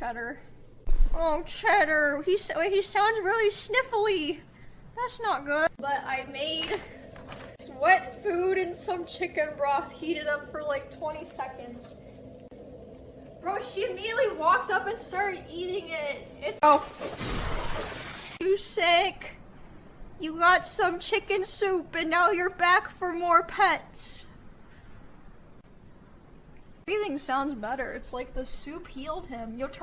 Cheddar. Oh, Cheddar, he sounds really sniffly. That's not good. But I made wet food and some chicken broth, heated up for like 20 seconds. Bro, she immediately walked up and started eating it. It's— oh. You sick? You got some chicken soup and now you're back for more pets. Breathing sounds better. It's like the soup healed him. Yo,